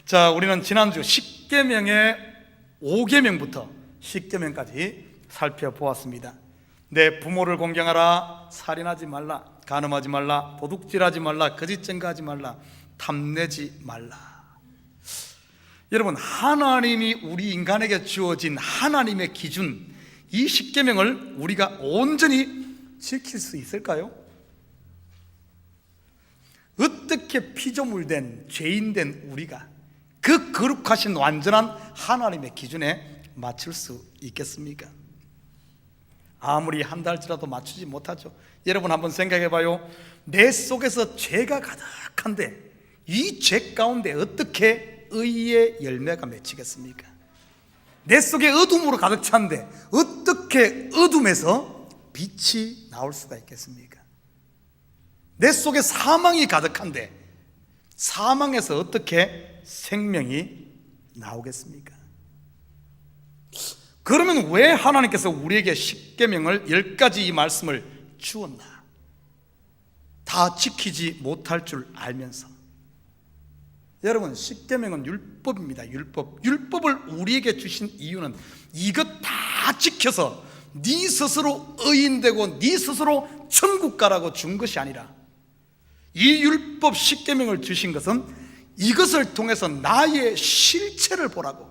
자, 우리는 지난주 10계명의 5계명부터 10계명까지 살펴보았습니다. 내 부모를 공경하라, 살인하지 말라, 간음하지 말라, 도둑질하지 말라, 거짓 증거하지 말라, 탐내지 말라. 여러분, 하나님이 우리 인간에게 주어진 하나님의 기준, 이 10계명을 우리가 온전히 지킬 수 있을까요? 어떻게 피조물된 죄인된 우리가 그 거룩하신 완전한 하나님의 기준에 맞출 수 있겠습니까? 아무리 한달지라도 맞추지 못하죠. 여러분 한번 생각해 봐요. 내 속에서 죄가 가득한데 이 죄 가운데 어떻게 의의 열매가 맺히겠습니까? 내 속에 어둠으로 가득 찬데 어떻게 어둠에서 빛이 나올 수가 있겠습니까? 내 속에 사망이 가득한데 사망에서 어떻게 생명이 나오겠습니까? 그러면 왜 하나님께서 우리에게 10계명을 10가지 이 말씀을 주었나? 다 지키지 못할 줄 알면서. 여러분, 10계명은 율법입니다. 율법을 우리에게 주신 이유는 이것 다 지켜서 네 스스로 의인되고 네 스스로 천국 가라고 준 것이 아니라, 이 율법 10계명을 주신 것은 이것을 통해서 나의 실체를 보라고.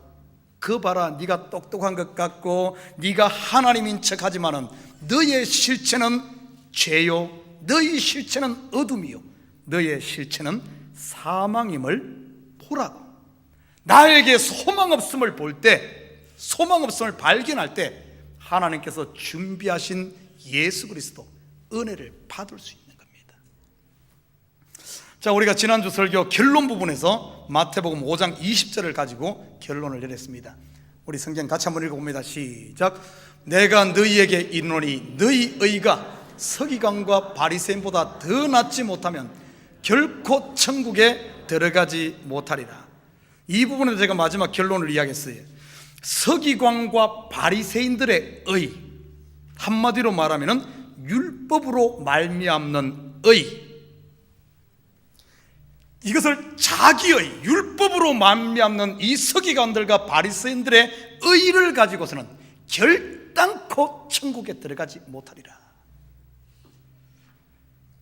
그 봐라, 네가 똑똑한 것 같고 네가 하나님인 척하지만은 너의 실체는 죄요, 너의 실체는 어둠이요, 너의 실체는 사망임을 보라고. 나에게 소망 없음을 볼 때, 소망 없음을 발견할 때 하나님께서 준비하신 예수 그리스도 은혜를 받을 수 있는 겁니다. 자, 우리가 지난주 설교 결론 부분에서 마태복음 5장 20절을 가지고 결론을 내렸습니다. 우리 성경 같이 한번 읽어봅니다. 시작. 내가 너희에게 이르노니 너희 의가 서기관과 바리새인보다 더 낫지 못하면 결코 천국에 들어가지 못하리라. 이 부분에서 제가 마지막 결론을 이야기했어요. 서기관과 바리새인들의 의, 한마디로 말하면 율법으로 말미암는 의, 이것을 자기의 율법으로 말미암는 이 서기관들과 바리새인들의 의를 가지고서는 결단코 천국에 들어가지 못하리라.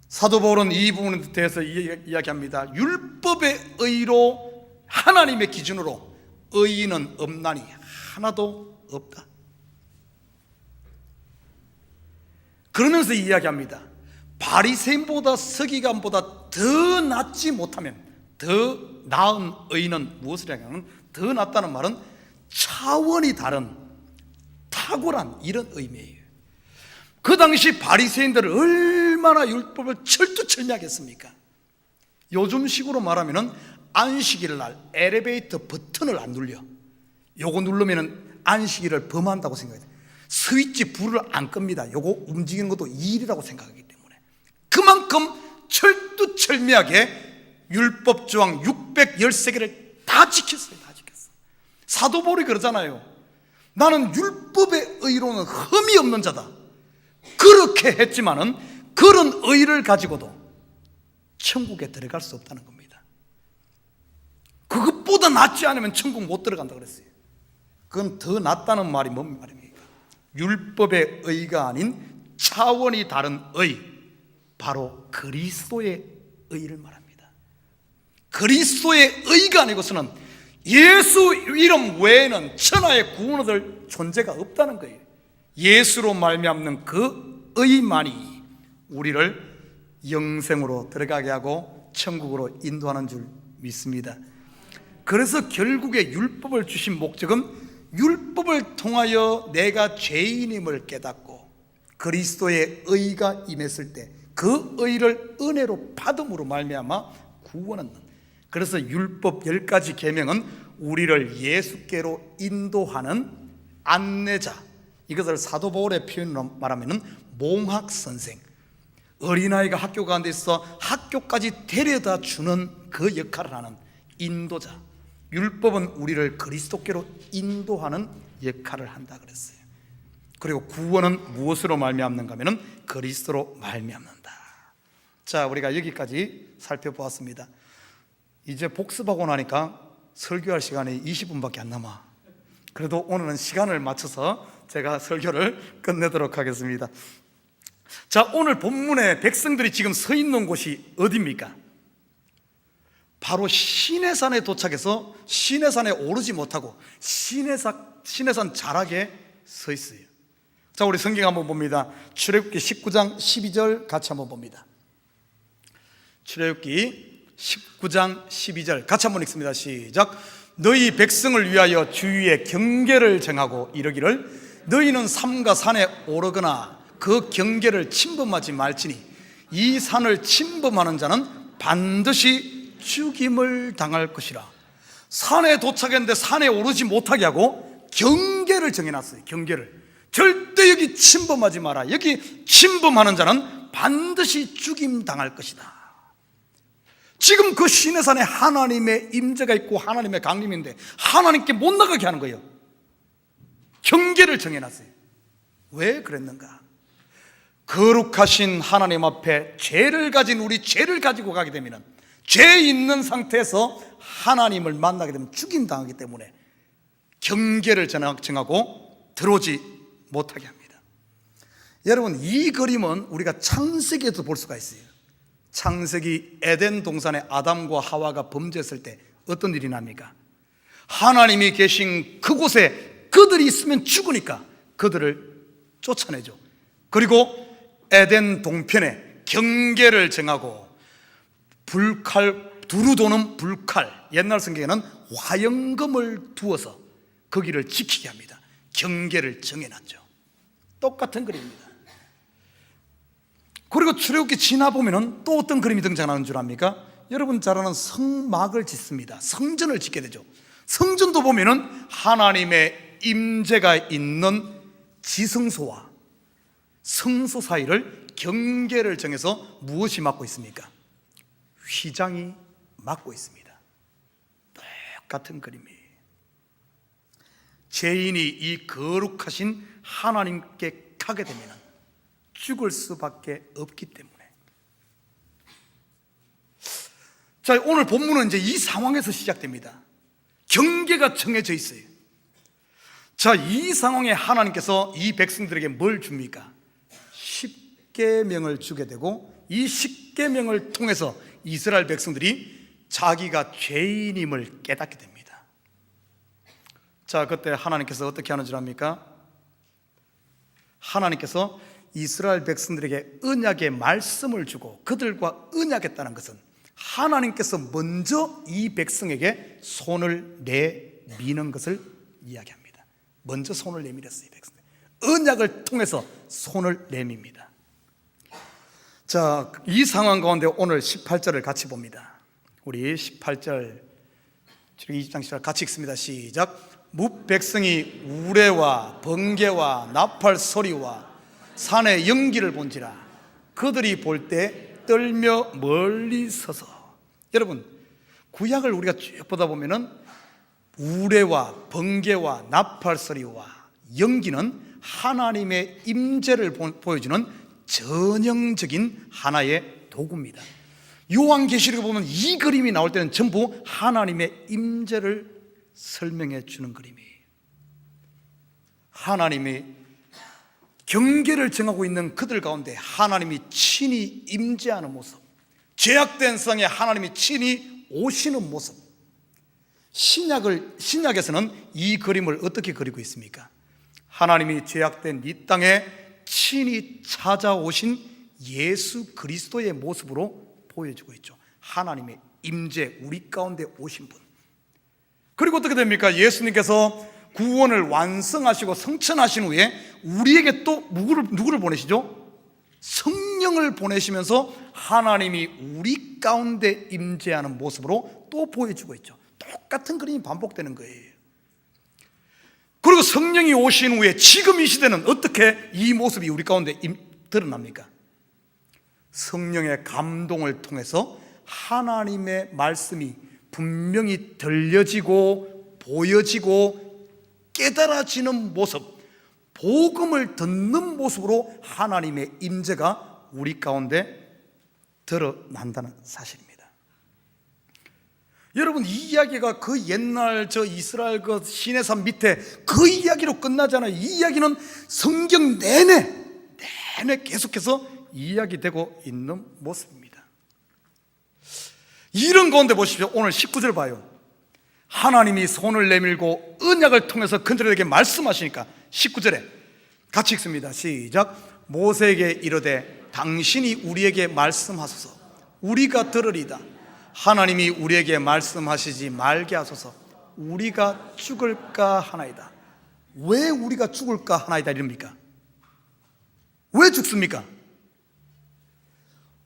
사도 바울은 이 부분에 대해서 이야기합니다. 율법의 의로, 하나님의 기준으로 의인은 없나니 하나도 없다. 그러면서 이야기합니다. 바리새인보다 서기관보다 더 낫지 못하면, 더 나은 의인은 무엇이냐 하면, 더 낫다는 말은 차원이 다른 탁월한 이런 의미예요. 그 당시 바리새인들은 얼마나 율법을 철두철미하게 했습니까? 요즘식으로 말하면 안식일 날 엘리베이터 버튼을 안 눌려. 요거 누르면 안식일을 범한다고 생각해요. 스위치 불을 안 끕니다. 요거 움직이는 것도 일이라고 생각하기 때문에 그만큼 철두철미하게 율법 조항 613개를 다 지켰어요. 다 지켰어. 사도 바울이 그러잖아요. 나는 율법의 의로는 흠이 없는 자다. 그렇게 했지만은 그런 의를 가지고도 천국에 들어갈 수 없다는 겁니다. 그것보다 낫지 않으면 천국 못 들어간다 그랬어요. 그건 더 낫다는 말이 뭔 말입니까? 율법의 의가 아닌 차원이 다른 의, 바로 그리스도의 의를 말합니다. 그리스도의 의가 아니고서는 예수 이름 외에는 천하의 구원 얻을 존재가 없다는 거예요. 예수로 말미암는 그 의만이 우리를 영생으로 들어가게 하고 천국으로 인도하는 줄 믿습니다. 그래서 결국에 율법을 주신 목적은 율법을 통하여 내가 죄인임을 깨닫고 그리스도의 의가 임했을 때 그 의를 은혜로 받음으로 말미암아 구원하는, 그래서 율법 10가지 계명은 우리를 예수께로 인도하는 안내자, 이것을 사도 바울의 표현으로 말하면 몽학선생, 어린아이가 학교 가는 데 있어 학교까지 데려다 주는 그 역할을 하는 인도자. 율법은 우리를 그리스도께로 인도하는 역할을 한다 그랬어요. 그리고 구원은 무엇으로 말미암는가 하면 그리스도로 말미암는다. 자, 우리가 여기까지 살펴보았습니다. 이제 복습하고 나니까 설교할 시간이 20분밖에 안 남아. 그래도 오늘은 시간을 맞춰서 제가 설교를 끝내도록 하겠습니다. 자, 오늘 본문에 백성들이 지금 서 있는 곳이 어디입니까? 바로 시내산에 도착해서 시내산에 오르지 못하고 시내산 자락에 서 있어요. 자, 우리 성경 한번 봅니다. 출애굽기 19장 12절 같이 한번 봅니다. 출애굽기 19장 12절 같이 한번 읽습니다. 시작. 너희 백성을 위하여 주위에 경계를 정하고 이르기를 너희는 삼가 산에 오르거나 그 경계를 침범하지 말지니 이 산을 침범하는 자는 반드시 죽임을 당할 것이라. 산에 도착했는데 산에 오르지 못하게 하고 경계를 정해놨어요. 경계를. 절대 여기 침범하지 마라. 여기 침범하는 자는 반드시 죽임 당할 것이다. 지금 그 시내산에 하나님의 임재가 있고 하나님의 강림인데 하나님께 못 나가게 하는 거예요. 경계를 정해놨어요. 왜 그랬는가? 거룩하신 하나님 앞에 죄를 가진 우리 죄를 가지고 가게 되면, 죄 있는 상태에서 하나님을 만나게 되면 죽임당하기 때문에 경계를 정하고 들어오지 못하게 합니다. 여러분, 이 그림은 우리가 창세기에도 볼 수가 있어요. 창세기 에덴 동산에 아담과 하와가 범죄했을 때 어떤 일이 납니까? 하나님이 계신 그곳에 그들이 있으면 죽으니까 그들을 쫓아내죠. 그리고 에덴 동편에 경계를 정하고 두루 도는 불칼, 옛날 성경에는 화영검을 두어서 거기를 지키게 합니다. 경계를 정해놨죠. 똑같은 그림입니다. 그리고 출애굽기 지나보면 또 어떤 그림이 등장하는 줄 압니까? 여러분 잘 아는 성막을 짓습니다. 성전을 짓게 되죠. 성전도 보면은 하나님의 임재가 있는 지성소와 성소 사이를 경계를 정해서 무엇이 막고 있습니까? 휘장이 막고 있습니다. 똑같은 그림이에요. 죄인이 이 거룩하신 하나님께 가게 되면 죽을 수밖에 없기 때문에. 자, 오늘 본문은 이제 이 상황에서 시작됩니다. 경계가 정해져 있어요. 자, 이 상황에 하나님께서 이 백성들에게 뭘 줍니까? 10계명을 주게 되고, 이 10계명을 통해서 이스라엘 백성들이 자기가 죄인임을 깨닫게 됩니다. 자, 그때 하나님께서 어떻게 하는 줄 압니까? 하나님께서 이스라엘 백성들에게 언약의 말씀을 주고 그들과 언약했다는 것은 하나님께서 먼저 이 백성에게 손을 내미는 것을 이야기합니다. 먼저 손을 내밀었어요. 백성들. 언약을 통해서 손을 내밉니다. 자, 이 상황 가운데 오늘 18절을 같이 봅니다. 우리 18절 20장 10절 같이 읽습니다. 시작. 뭇백성이 우레와 번개와 나팔 소리와 산의 연기를 본지라 그들이 볼 때 떨며 멀리 서서. 여러분, 구약을 우리가 쭉 보다 보면은 우레와 번개와 나팔 소리와 연기는 하나님의 임재를 보여주는 전형적인 하나의 도구입니다. 요한계시록에 보면 이 그림이 나올 때는 전부 하나님의 임재를 설명해 주는 그림이에요. 하나님이 경계를 정하고 있는 그들 가운데 하나님이 친히 임재하는 모습, 죄악된 세상에 하나님이 친히 오시는 모습. 신약에서는 이 그림을 어떻게 그리고 있습니까? 하나님이 죄악된 이 땅에 친히 찾아오신 예수 그리스도의 모습으로 보여주고 있죠. 하나님의 임재, 우리 가운데 오신 분. 그리고 어떻게 됩니까? 예수님께서 구원을 완성하시고 성천하신 후에 우리에게 또 누구를 보내시죠? 성령을 보내시면서 하나님이 우리 가운데 임재하는 모습으로 또 보여주고 있죠. 똑같은 그림이 반복되는 거예요. 그리고 성령이 오신 후에 지금 이 시대는 어떻게 이 모습이 우리 가운데 드러납니까? 성령의 감동을 통해서 하나님의 말씀이 분명히 들려지고 보여지고 깨달아지는 모습, 복음을 듣는 모습으로 하나님의 임재가 우리 가운데 드러난다는 사실입니다. 여러분, 이 이야기가 그 옛날 저 이스라엘 그 시내산 밑에 그 이야기로 끝나잖아요. 이 이야기는 성경 내내 계속해서 이야기되고 있는 모습입니다. 이런 가운데 보십시오. 오늘 19절 봐요. 하나님이 손을 내밀고 언약을 통해서 그들에게 말씀하시니까 19절에 같이 읽습니다. 시작. 모세에게 이르되 당신이 우리에게 말씀하소서. 우리가 들으리다. 하나님이 우리에게 말씀하시지 말게 하소서. 우리가 죽을까 하나이다. 왜 우리가 죽을까 하나이다 이럽니까? 왜 죽습니까?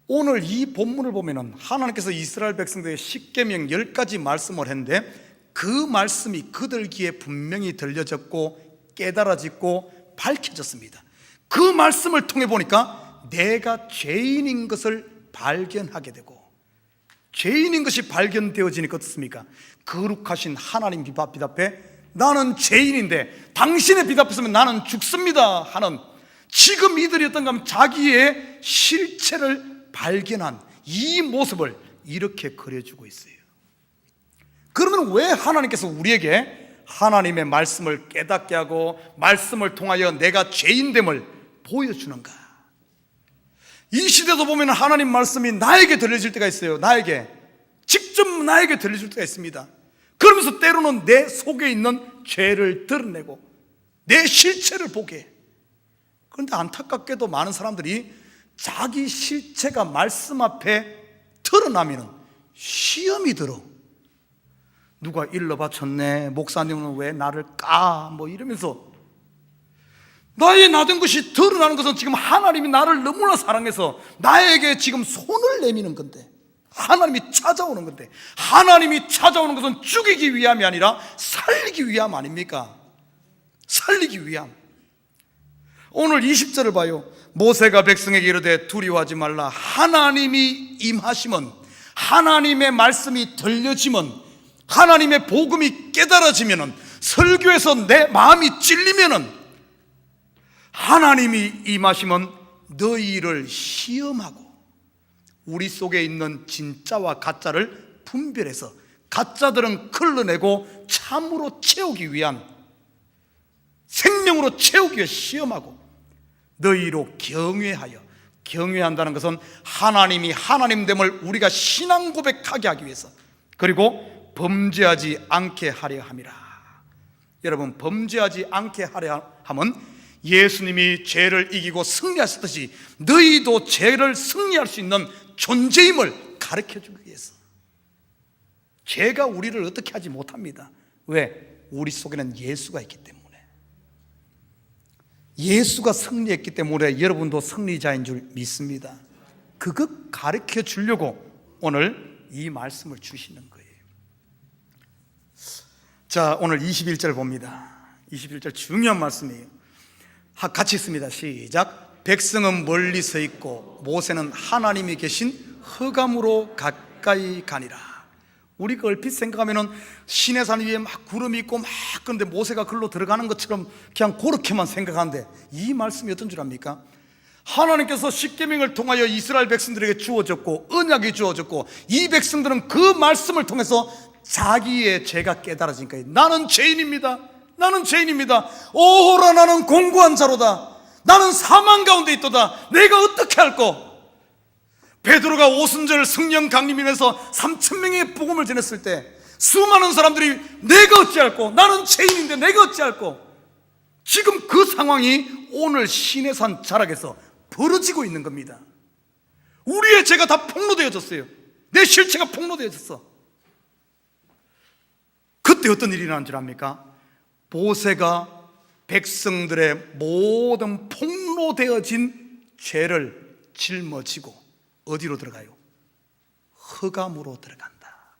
오늘 이 본문을 보면은 하나님께서 이스라엘 백성들에게 십계명 10가지 말씀을 했는데 그 말씀이 그들 귀에 분명히 들려졌고 깨달아졌고 밝혀졌습니다. 그 말씀을 통해 보니까 내가 죄인인 것을 발견하게 되고, 죄인인 것이 발견되어지니까 어떻습니까? 거룩하신 하나님 빛 앞에 나는 죄인인데 당신의 빛 앞에 서면 나는 죽습니다 하는, 지금 이들이 어떤가 하면 자기의 실체를 발견한 이 모습을 이렇게 그려주고 있어요. 그러면 왜 하나님께서 우리에게 하나님의 말씀을 깨닫게 하고 말씀을 통하여 내가 죄인됨을 보여주는가? 이 시대도 보면 하나님 말씀이 나에게 들려질 때가 있어요. 나에게 직접 나에게 들려질 때가 있습니다. 그러면서 때로는 내 속에 있는 죄를 드러내고 내 실체를 보게 해. 그런데 안타깝게도 많은 사람들이 자기 실체가 말씀 앞에 드러나면 시험이 들어. 누가 일러 바쳤네, 목사님은 왜 나를 까, 뭐 이러면서 나의 나된 것이 드러나는 것은 지금 하나님이 나를 너무나 사랑해서 나에게 지금 손을 내미는 건데, 하나님이 찾아오는 건데, 하나님이 찾아오는 것은 죽이기 위함이 아니라 살리기 위함 아닙니까? 살리기 위함. 오늘 20절을 봐요. 모세가 백성에게 이르되 두려워하지 말라. 하나님이 임하시면, 하나님의 말씀이 들려지면, 하나님의 복음이 깨달아지면, 설교에서 내 마음이 찔리면 하나님이 임하시면 너희를 시험하고 우리 속에 있는 진짜와 가짜를 분별해서 가짜들은 걸러내고 참으로 채우기 위한, 생명으로 채우기 위해 시험하고 너희로 경외하여, 경외한다는 것은 하나님이 하나님됨을 우리가 신앙 고백하게 하기 위해서, 그리고 범죄하지 않게 하려 함이라. 여러분, 범죄하지 않게 하려 함은 예수님이 죄를 이기고 승리하셨듯이 너희도 죄를 승리할 수 있는 존재임을 가르쳐주기 위해서. 죄가 우리를 어떻게 하지 못합니다. 왜? 우리 속에는 예수가 있기 때문에. 예수가 승리했기 때문에 여러분도 승리자인 줄 믿습니다. 그거 가르쳐 주려고 오늘 이 말씀을 주시는 거예요. 자, 오늘 21절 봅니다. 21절 중요한 말씀이에요. 같이 읽습니다. 시작. 백성은 멀리 서 있고 모세는 하나님이 계신 흑암으로 가까이 가니라. 우리가 얼핏 생각하면 시내산 위에 막 구름이 있고 막, 그런데 모세가 글로 들어가는 것처럼 그냥 그렇게만 생각하는데, 이 말씀이 어떤 줄 압니까? 하나님께서 십계명을 통하여 이스라엘 백성들에게 주어졌고 언약이 주어졌고, 이 백성들은 그 말씀을 통해서 자기의 죄가 깨달아진 거예요. 나는 죄인입니다. 나는 죄인입니다. 오호라, 나는 공고한 자로다. 나는 사망 가운데 있도다. 내가 어떻게 할꼬? 베드로가 오순절 성령 강림하면서 3,000명의 복음을 전했을 때 수많은 사람들이 내가 어찌할꼬? 나는 죄인인데 내가 어찌할꼬? 지금 그 상황이 오늘 시내산 자락에서 벌어지고 있는 겁니다. 우리의 죄가 다 폭로되어졌어요. 내 실체가 폭로되어졌어. 그때 어떤 일이 일어난 줄 압니까? 모세가 백성들의 모든 폭로되어진 죄를 짊어지고 어디로 들어가요? 흑암으로 들어간다.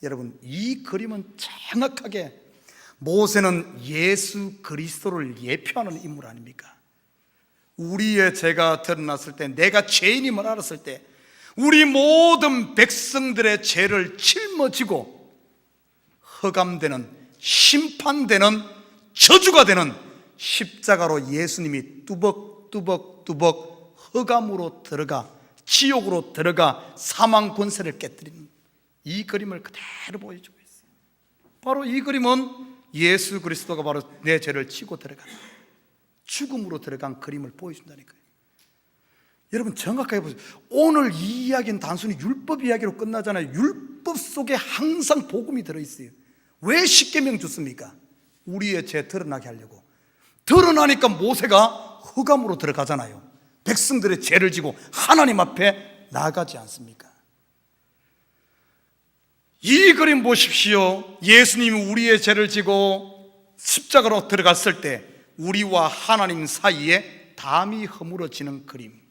여러분, 이 그림은 정확하게 모세는 예수 그리스도를 예표하는 인물 아닙니까? 우리의 죄가 드러났을 때, 내가 죄인임을 알았을 때 우리 모든 백성들의 죄를 짊어지고 흑암되는, 심판되는, 저주가 되는 십자가로 예수님이 뚜벅뚜벅뚜벅 흑암으로 들어가, 지옥으로 들어가 사망 권세를 깨뜨리는 이 그림을 그대로 보여주고 있어요. 바로 이 그림은 예수 그리스도가 바로 내 죄를 치고 들어간, 죽음으로 들어간 그림을 보여준다니까요. 여러분 정확하게 보세요. 오늘 이 이야기는 단순히 율법 이야기로 끝나잖아요. 율법 속에 항상 복음이 들어있어요. 왜 십계명 줬습니까? 우리의 죄 드러나게 하려고. 드러나니까 모세가 흑암으로 들어가잖아요. 백성들의 죄를 지고 하나님 앞에 나가지 않습니까? 이 그림 보십시오. 예수님이 우리의 죄를 지고 십자가로 들어갔을 때 우리와 하나님 사이에 담이 허물어지는 그림.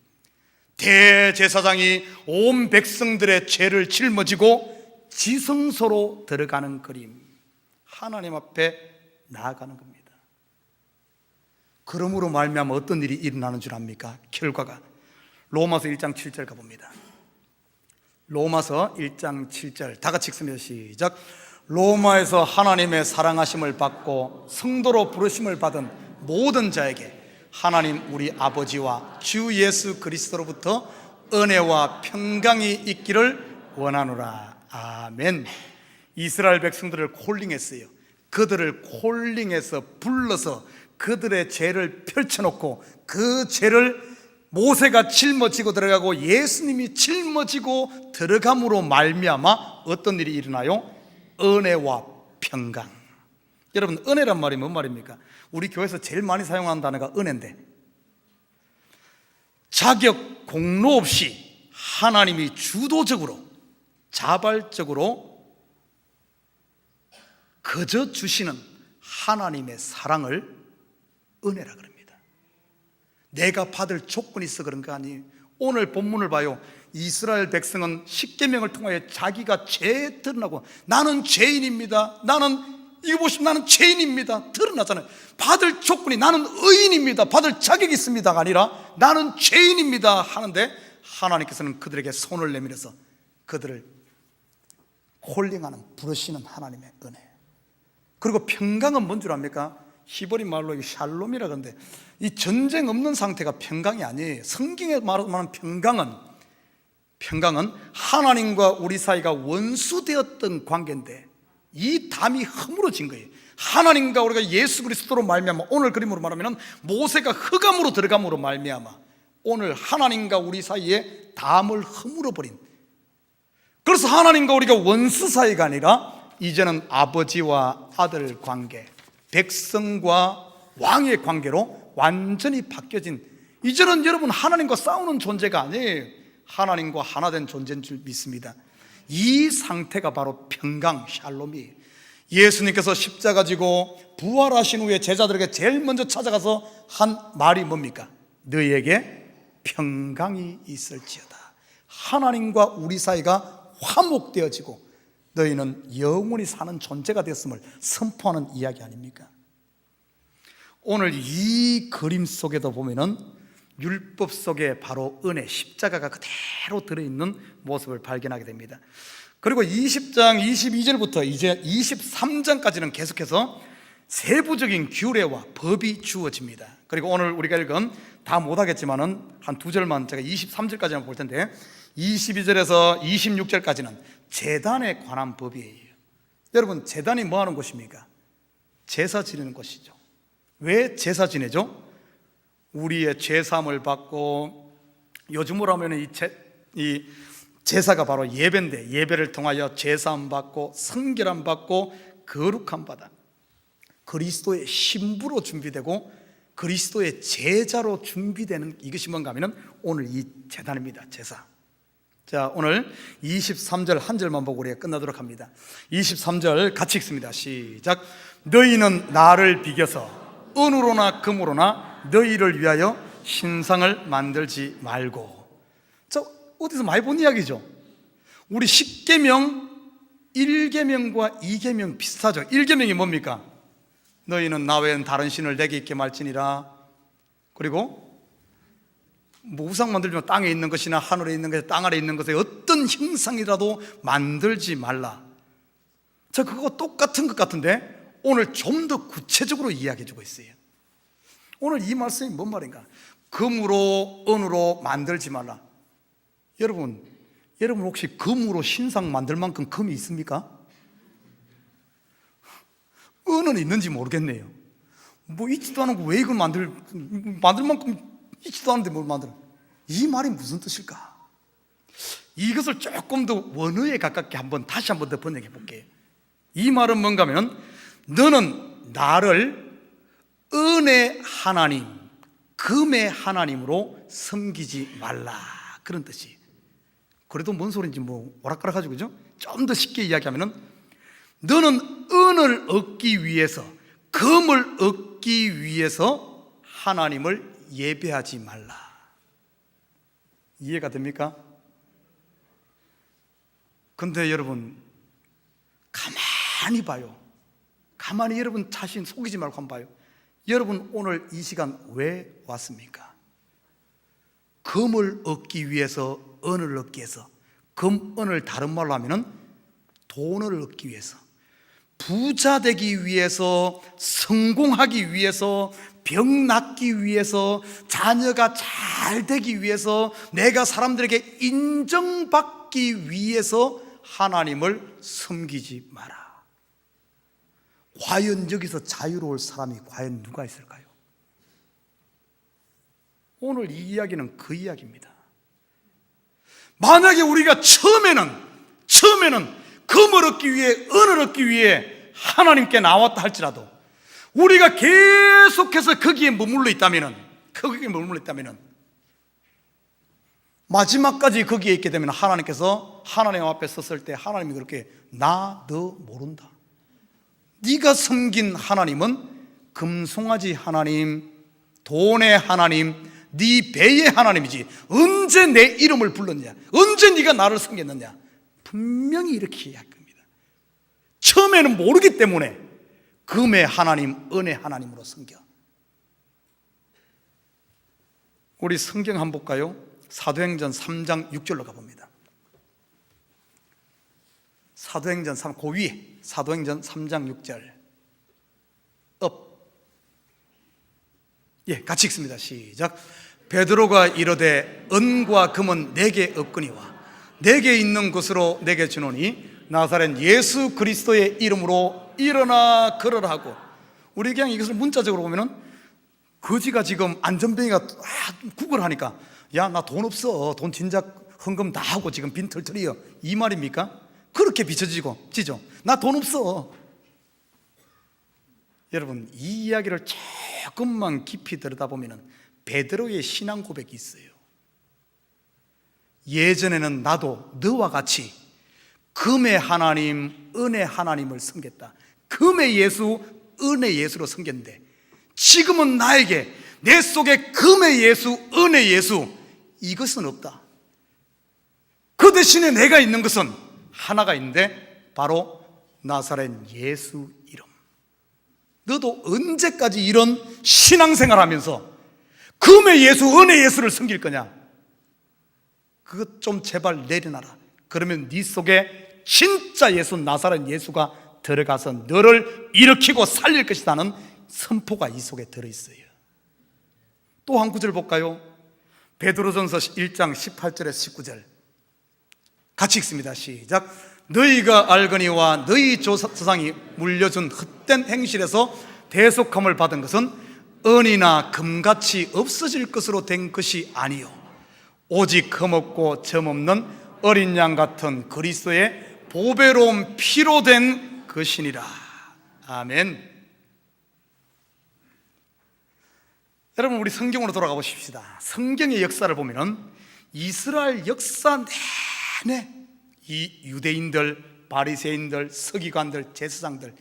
대제사장이 온 백성들의 죄를 짊어지고 지성소로 들어가는 그림. 하나님 앞에 나아가는 겁니다. 그러므로 말미암아 어떤 일이 일어나는 줄 압니까? 결과가 로마서 1장 7절 가봅니다. 로마서 1장 7절 다 같이 읽습니다. 시작. 로마에서 하나님의 사랑하심을 받고 성도로 부르심을 받은 모든 자에게 하나님 우리 아버지와 주 예수 그리스도로부터 은혜와 평강이 있기를 원하노라. 아멘. 이스라엘 백성들을 콜링했어요. 그들을 콜링해서 불러서 그들의 죄를 펼쳐놓고 그 죄를 모세가 짊어지고 들어가고 예수님이 짊어지고 들어감으로 말미암아 어떤 일이 일어나요? 은혜와 평강. 여러분 은혜란 말이 뭔 말입니까? 우리 교회에서 제일 많이 사용하는 단어가 은혜인데, 자격 공로 없이 하나님이 주도적으로 자발적으로 거저 주시는 하나님의 사랑을 은혜라 그럽니다. 내가 받을 조건이 있어 그런 거 아니에요. 오늘 본문을 봐요. 이스라엘 백성은 십계명을 통하여 자기가 죄에 드러나고 나는 죄인입니다. 이거 보시면 나는 죄인입니다. 드러나잖아요. 받을 조건이 나는 의인입니다. 받을 자격이 있습니다가 아니라 나는 죄인입니다 하는데 하나님께서는 그들에게 손을 내밀어서 그들을 콜링하는, 부르시는 하나님의 은혜. 그리고 평강은 뭔 줄 압니까? 히브리 말로 샬롬이라 그러는데 이 전쟁 없는 상태가 평강이 아니에요. 성경에 말하는 평강은 하나님과 우리 사이가 원수되었던 관계인데 이 담이 허물어진 거예요. 하나님과 우리가 예수 그리스도로 말미암아, 오늘 그림으로 말하면 모세가 흑암으로 들어감으로 말미암아 오늘 하나님과 우리 사이에 담을 허물어버린, 그래서 하나님과 우리가 원수 사이가 아니라 이제는 아버지와 아들 관계, 백성과 왕의 관계로 완전히 바뀌어진, 이제는 여러분 하나님과 싸우는 존재가 아니에요. 하나님과 하나 된 존재인 줄 믿습니다. 이 상태가 바로 평강, 샬롬이에요. 예수님께서 십자가 지고 부활하신 후에 제자들에게 제일 먼저 찾아가서 한 말이 뭡니까? 너희에게 평강이 있을지어다. 하나님과 우리 사이가 화목되어지고 너희는 영원히 사는 존재가 되었음을 선포하는 이야기 아닙니까? 오늘 이 그림 속에도 보면은 율법 속에 바로 은혜, 십자가가 그대로 들어있는 모습을 발견하게 됩니다. 그리고 20장 22절부터 이제 23장까지는 계속해서 세부적인 규례와 법이 주어집니다. 그리고 오늘 우리가 읽은 다 못하겠지만은 한 두 절만 제가 23절까지만 볼 텐데 22절에서 26절까지는 제단에 관한 법이에요. 여러분 제단이 뭐 하는 곳입니까? 제사 지내는 곳이죠. 왜 제사 지내죠? 우리의 죄사함을 받고, 요즘으로 하면 이 제사가 바로 예배인데 예배를 통하여 죄사함 받고 성결함 받고 거룩함 받아 그리스도의 신부로 준비되고 그리스도의 제자로 준비되는 이것이 뭔가 하면 오늘 이 제단입니다. 제사. 자, 오늘 23절 한 절만 보고 우리가 끝나도록 합니다. 23절 같이 읽습니다. 시작. 너희는 나를 비겨서 은으로나 금으로나 너희를 위하여 신상을 만들지 말고. 자, 어디서 많이 본 이야기죠. 우리 10계명 1계명과 2계명 비슷하죠. 1계명이 뭡니까? 너희는 나 외엔 다른 신을 내게 있게 말지니라. 그리고 뭐 우상 만들면 땅에 있는 것이나 하늘에 있는 것이 땅 아래 있는 것에 어떤 형상이라도 만들지 말라. 자, 그거 똑같은 것 같은데 오늘 좀 더 구체적으로 이야기해 주고 있어요. 오늘 이 말씀이 뭔 말인가? 금으로 은으로 만들지 말라. 여러분 여러분 혹시 금으로 신상 만들 만큼 금이 있습니까? 은은 있는지 모르겠네요. 뭐 있지도 않고 왜 이걸 만들 만큼 있지도 않은데 뭘 만들어? 이 말이 무슨 뜻일까? 이것을 조금 더 원어에 가깝게 다시 한번 더 번역해 볼게요. 이 말은 뭔가 하면, 너는 나를 은의 하나님, 금의 하나님으로 섬기지 말라, 그런 뜻이. 그래도 뭔 소리인지 뭐 오락가락 하죠, 그죠? 좀 더 쉽게 이야기하면은, 너는 은을 얻기 위해서, 금을 얻기 위해서 하나님을 예배하지 말라. 이해가 됩니까? 근데 여러분, 가만히 봐요. 가만히 여러분 자신 속이지 말고 한번 봐요. 여러분 오늘 이 시간 왜 왔습니까? 금을 얻기 위해서, 은을 얻기 위해서. 금, 은을 다른 말로 하면은 돈을 얻기 위해서, 부자 되기 위해서, 성공하기 위해서, 병 낫기 위해서, 자녀가 잘 되기 위해서, 내가 사람들에게 인정받기 위해서 하나님을 섬기지 마라. 과연 여기서 자유로울 사람이 과연 누가 있을까요? 오늘 이 이야기는 그 이야기입니다. 만약에 우리가 처음에는 금을 얻기 위해, 은을 얻기 위해 하나님께 나왔다 할지라도 우리가 계속해서 거기에 머물러 있다면은 마지막까지 거기에 있게 되면 하나님께서 하나님 앞에 섰을 때 하나님이 그렇게, 나 너 모른다. 네가 섬긴 하나님은 금송아지 하나님, 돈의 하나님, 네 배의 하나님이지 언제 내 이름을 불렀냐, 언제 네가 나를 섬겼느냐. 분명히 이렇게 이야기할 겁니다. 처음에는 모르기 때문에 금의 하나님, 은의 하나님으로 섬겨. 우리 성경 한번 볼까요? 사도행전 3장 6절로 가봅니다. 사도행전 3, 그 위에 사도행전 3장 6절 같이 읽습니다. 시작. 베드로가 이르되 은과 금은 내게 없거니와 내게 있는 것으로 내게 주노니 나사렛 예수 그리스도의 이름으로 일어나 걸으라 하고. 우리 그냥 이것을 문자적으로 보면은 거지가 지금 안전뱅이가 구걸하니까, 야, 나 돈 없어, 돈 진작 헌금 다 하고 지금 빈털털이여, 이 말입니까? 그렇게 비춰지죠. 나 돈 없어. 여러분, 이 이야기를 조금만 깊이 들여다보면 베드로의 신앙 고백이 있어요. 예전에는 나도 너와 같이 금의 하나님, 은의 하나님을 섬겼다. 금의 예수, 은의 예수로 섬겼는데 지금은 나에게 내 속에 금의 예수, 은의 예수, 이것은 없다. 그 대신에 내가 있는 것은 하나가 있는데 바로 나사렛 예수 이름. 너도 언제까지 이런 신앙생활 하면서 금의 예수, 은의 예수를 섬길 거냐? 그것 좀 제발 내려놔라. 그러면 네 속에 진짜 예수, 나사렛 예수가 들어가서 너를 일으키고 살릴 것이라는 선포가 이 속에 들어있어요. 또 한 구절 볼까요? 베드로전서 1장 18절에서 19절 같이 읽습니다. 시작. 너희가 알거니와 너희 조상이 물려준 헛된 행실에서 대속함을 받은 것은 은이나 금같이 없어질 것으로 된 것이 아니요 오직 흠없고 점없는 어린 양 같은 그리스도의 보배로운 피로 된 것이니라. 아멘. 여러분, 우리 성경으로 돌아가 보십시다. 성경의 역사를 보면은 이스라엘 역사 내내 이 유대인들, 바리새인들, 서기관들, 제사장들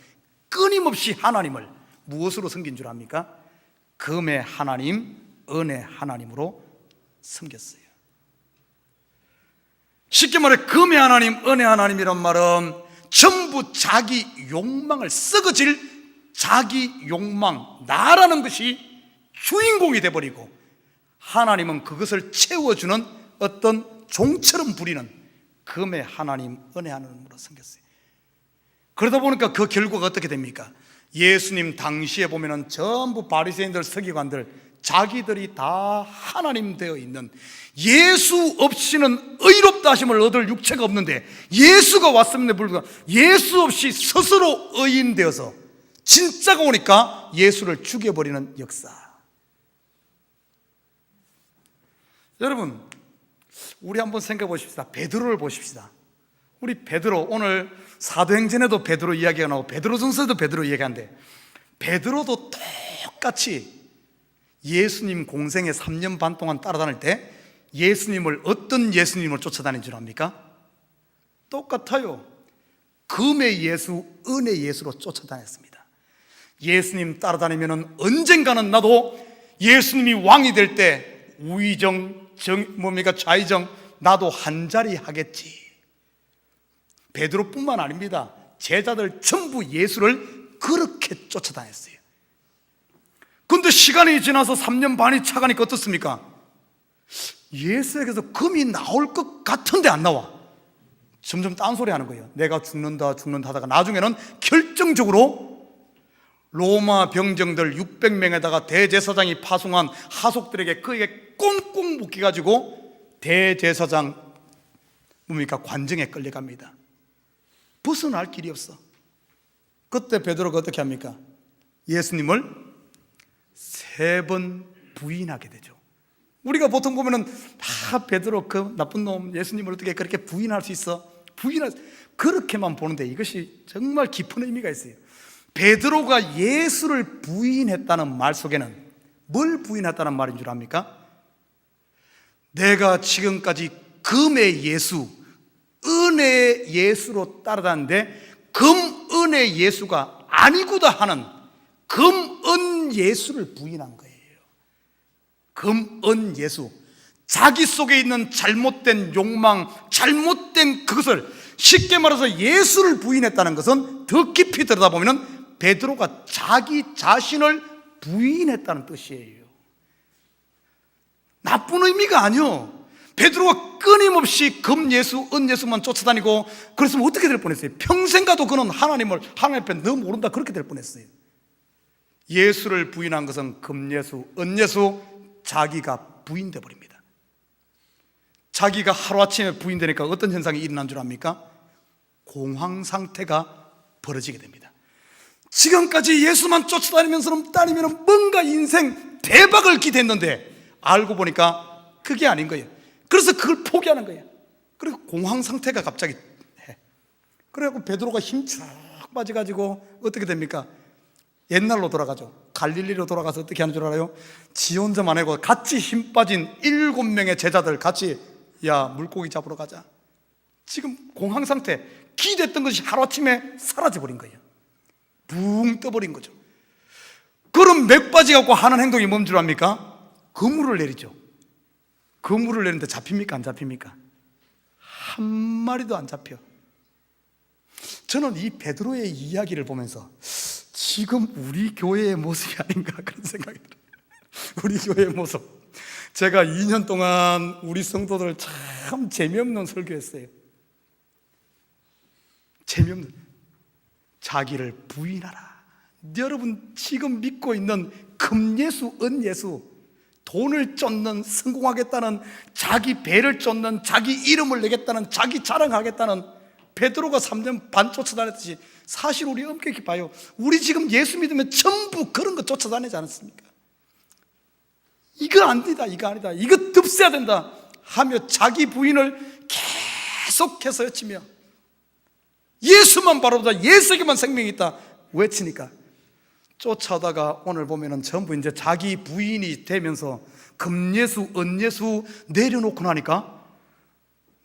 끊임없이 하나님을 무엇으로 섬긴 줄 압니까? 금의 하나님, 은의 하나님으로 섬겼어요. 쉽게 말해 금의 하나님, 은의 하나님이란 말은 전부 자기 욕망을, 썩어질 자기 욕망, 나라는 것이 주인공이 돼버리고 하나님은 그것을 채워주는 어떤 종처럼 부리는 금의 하나님, 은혜 하나님으로 섬겼어요. 그러다 보니까 그 결과가 어떻게 됩니까? 예수님 당시에 보면은 전부 바리새인들, 서기관들 자기들이 다 하나님 되어 있는, 예수 없이는 의롭다 하심을 얻을 육체가 없는데 예수가 왔음에도 불구하고 예수 없이 스스로 의인 되어서 진짜가 오니까 예수를 죽여버리는 역사. 여러분, 우리 한번 생각해 보십시다. 베드로를 보십시다. 우리 베드로, 오늘 사도행전에도 베드로 이야기가 나오고 베드로전서에도 베드로 이야기하는데, 베드로도 똑같이 예수님 공생에 3년 반 동안 따라다닐 때 예수님을, 어떤 예수님을 쫓아다닌 줄 압니까? 똑같아요. 금의 예수, 은의 예수로 쫓아다녔습니다. 예수님 따라다니면 언젠가는 나도 예수님이 왕이 될 때 우의정, 좌의정 나도 한자리 하겠지. 베드로뿐만 아닙니다. 제자들 전부 예수를 그렇게 쫓아다녔어요. 그런데 시간이 지나서 3년 반이 차가니까 어떻습니까? 예수에게서 금이 나올 것 같은데 안 나와. 점점 딴소리 하는 거예요. 내가 죽는다 하다가 나중에는 결정적으로 로마 병정들 600명에다가 대제사장이 파송한 하속들에게 그에게 꽁꽁 묶여가지고 대제사장 관정에 끌려갑니다. 벗어날 길이 없어. 그때 베드로가 어떻게 합니까? 예수님을 3번 부인하게 되죠. 우리가 보통 보면은 베드로 그 나쁜 놈, 예수님을 어떻게 그렇게 부인할 수 있어? 그렇게만 보는데 이것이 정말 깊은 의미가 있어요. 베드로가 예수를 부인했다는 말 속에는 뭘 부인했다는 말인 줄 압니까? 내가 지금까지 금의 예수, 은혜의 예수로 따라다녔는데 금, 은혜 예수가 아니구나 하는 금, 은 예수를 부인한 거예요. 금, 은 예수, 자기 속에 있는 잘못된 욕망, 잘못된 그것을, 쉽게 말해서 예수를 부인했다는 것은 더 깊이 들여다보면 베드로가 자기 자신을 부인했다는 뜻이에요. 나쁜 의미가 아니요. 베드로가 끊임없이 금 예수, 은 예수만 쫓아다니고 그랬으면 어떻게 될 뻔했어요? 평생 가도 그는 하나님 앞에 너 모른다 그렇게 될 뻔했어요. 예수를 부인한 것은 금 예수, 은 예수, 자기가 부인돼 버립니다. 자기가 하루아침에 부인되니까 어떤 현상이 일어난 줄 압니까? 공황 상태가 벌어지게 됩니다. 지금까지 예수만 쫓아다니면서 뭔가 인생 대박을 기대했는데 알고 보니까 그게 아닌 거예요. 그래서 그걸 포기하는 거예요. 그리고 공황 상태가 갑자기 해. 그래갖고 베드로가 힘쭉 빠져가지고 어떻게 됩니까? 옛날로 돌아가죠. 갈릴리로 돌아가서 어떻게 하는 줄 알아요? 지 혼자만 하고 같이 힘 빠진 7명의 제자들 같이, 야, 물고기 잡으러 가자. 지금 공황 상태, 기대했던 것이 하루아침에 사라져버린 거예요. 붕 떠버린 거죠. 그럼 맥 빠지갖고 하는 행동이 뭔 줄 압니까? 그물을 내리죠. 그물을 내리는데 잡힙니까? 안 잡힙니까? 한 마리도 안 잡혀. 저는 이 베드로의 이야기를 보면서 지금 우리 교회의 모습이 아닌가 그런 생각이 들어요. 우리 교회의 모습. 제가 2년 동안 우리 성도들 참 재미없는 설교했어요. 재미없는, 자기를 부인하라. 여러분 지금 믿고 있는 금예수, 은예수, 돈을 쫓는, 성공하겠다는, 자기 배를 쫓는, 자기 이름을 내겠다는, 자기 자랑하겠다는 베드로가 3년 반 쫓아다녔듯이 사실 우리 엄격히 봐요. 우리 지금 예수 믿으면 전부 그런 거 쫓아다니지 않았습니까? 이거 아니다, 이거 아니다, 이거 덮어야 된다 하며 자기 부인을 계속해서 외치며 예수만 바라보자, 예수에게만 생명이 있다 외치니까 쫓아오다가 오늘 보면은 전부 이제 자기 부인이 되면서 금예수, 은예수 내려놓고 나니까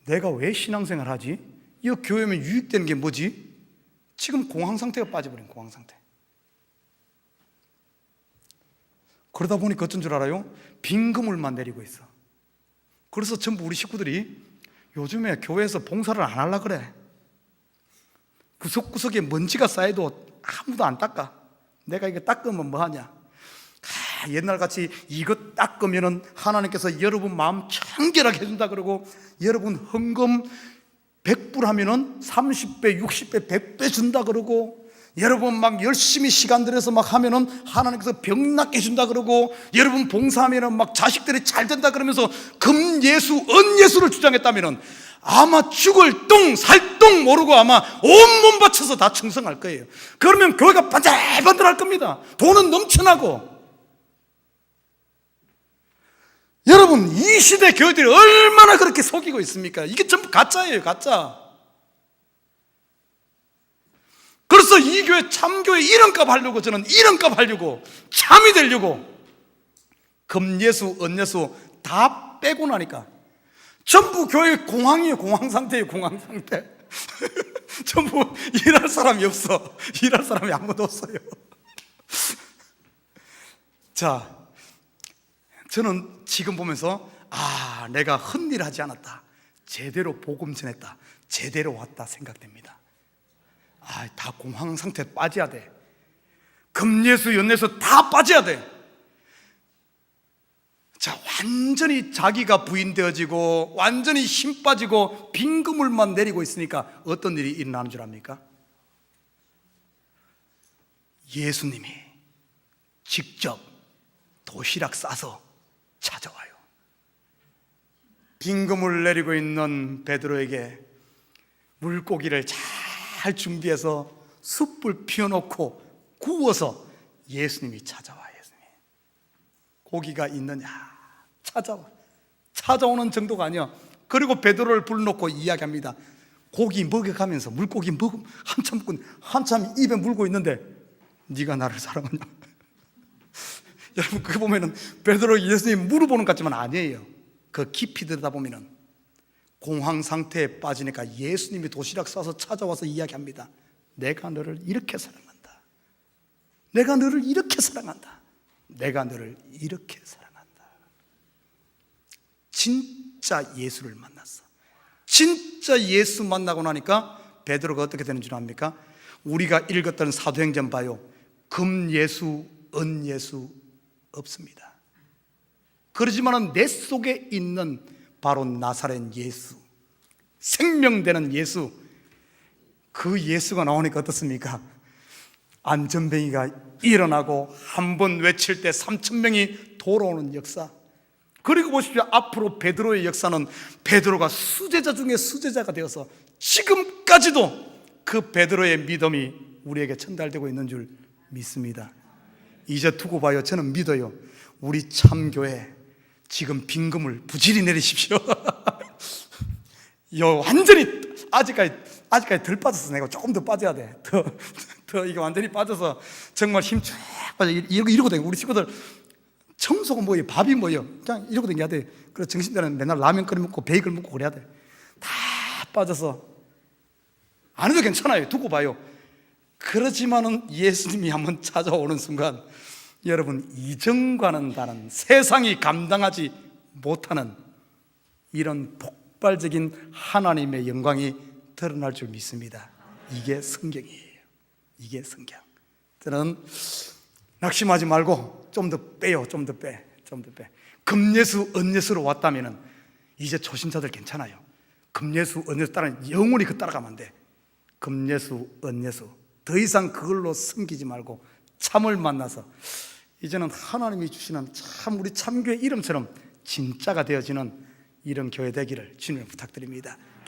내가 왜 신앙생활 하지? 이 교회면 유익되는 게 뭐지? 지금 공황 상태가 빠져버린 공황 상태. 그러다 보니까 어쩐 줄 알아요? 빈 그물만 내리고 있어. 그래서 전부 우리 식구들이 요즘에 교회에서 봉사를 안 하려고 그래. 구석구석에 먼지가 쌓여도 아무도 안 닦아. 내가 이거 닦으면 뭐하냐? 옛날같이 이거 닦으면 하나님께서 여러분 마음 청결하게 해준다 그러고, 여러분 헌금 100불 하면은 30배, 60배, 100배 준다 그러고, 여러분 막 열심히 시간 들여서 막 하면은 하나님께서 병 낫게 해준다 그러고, 여러분 봉사하면은 막 자식들이 잘 된다 그러면서 금예수, 은예수를 주장했다면은 아마 죽을 똥, 살 똥 모르고 아마 온몸 바쳐서 다 충성할 거예요. 그러면 교회가 반들반들할 겁니다. 돈은 넘쳐나고. 여러분, 이 시대 교회들이 얼마나 그렇게 속이고 있습니까? 이게 전부 가짜예요, 가짜. 그래서 이 교회, 참교회 이름값 하려고, 저는 이름값 하려고, 참이 되려고 금예수, 은예수 다 빼고 나니까 전부 교회 공황이에요. 공황 상태예요, 공황 상태. 전부 일할 사람이 없어. 일할 사람이 아무도 없어요. 자, 저는 지금 보면서 내가 헛일 하지 않았다, 제대로 복음 전했다, 제대로 왔다 생각됩니다. 다 공황 상태 빠져야 돼. 금예수, 연예수 다 빠져야 돼. 자, 완전히 자기가 부인되어지고 완전히 힘 빠지고 빈 그물만 내리고 있으니까 어떤 일이 일어나는 줄 압니까? 예수님이 직접 도시락 싸서 찾아와요. 빈 그물 내리고 있는 베드로에게 물고기를 잘 준비해서 숯불 피워놓고 구워서 예수님이 찾아와요. 예수님이 고기가 있느냐 찾아오는 정도가 아니야. 그리고 베드로를 불러놓고 이야기합니다. 고기 먹여가면서, 물고기 한참 입에 물고 있는데 네가 나를 사랑하냐? 여러분, 그거 보면은 베드로 예수님 물어보는 것 같지만 아니에요. 그 깊이 들여다보면은 공황 상태에 빠지니까 예수님이 도시락 싸서 찾아와서 이야기합니다. 내가 너를 이렇게 사랑한다. 내가 너를 이렇게 사랑한다. 내가 너를 이렇게 사랑한다. 진짜 예수를 만났어. 진짜 예수 만나고 나니까 베드로가 어떻게 되는 줄 압니까? 우리가 읽었던 사도행전 봐요. 금예수, 은예수 없습니다. 그러지만은 내 속에 있는 바로 나사렛 예수, 생명되는 예수, 그 예수가 나오니까 어떻습니까? 안전뱅이가 일어나고 한 번 외칠 때 3,000명이 돌아오는 역사. 그리고 보십시오, 앞으로 베드로의 역사는 베드로가 수제자 중에 수제자가 되어서 지금까지도 그 베드로의 믿음이 우리에게 전달되고 있는 줄 믿습니다. 이제 두고 봐요. 저는 믿어요. 우리 참교회 지금 빈금을 부지리 내리십시오. 완전히 아직까지 덜 빠졌어. 내가 조금 더 빠져야 돼. 더 이게 완전히 빠져서 정말 힘쫙 빠져. 이러고 다니고, 우리 친구들 청소가 뭐예요? 밥이 뭐예요? 그냥 이러고 다녀야 돼. 그래서 정신들은 맨날 라면 끓여 먹고 베이글 먹고 그래야 돼. 다 빠져서 안 해도 괜찮아요. 두고 봐요. 그렇지만은 예수님이 한번 찾아오는 순간, 여러분, 이전과는 다른, 세상이 감당하지 못하는 이런 폭발적인 하나님의 영광이 드러날 줄 믿습니다. 이게 성경이에요. 이게 성경. 저는 낙심하지 말고 좀 더 빼요. 좀 더 빼. 금예수, 은예수로 왔다면은 이제 초신자들 괜찮아요. 금예수, 은예수 따라 영원히 따라가면 안 돼. 금예수, 은예수 더 이상 그걸로 숨기지 말고 참을 만나서 이제는 하나님이 주시는 참 우리 참교회 이름처럼 진짜가 되어지는 이런 교회 되기를 주님을 부탁드립니다.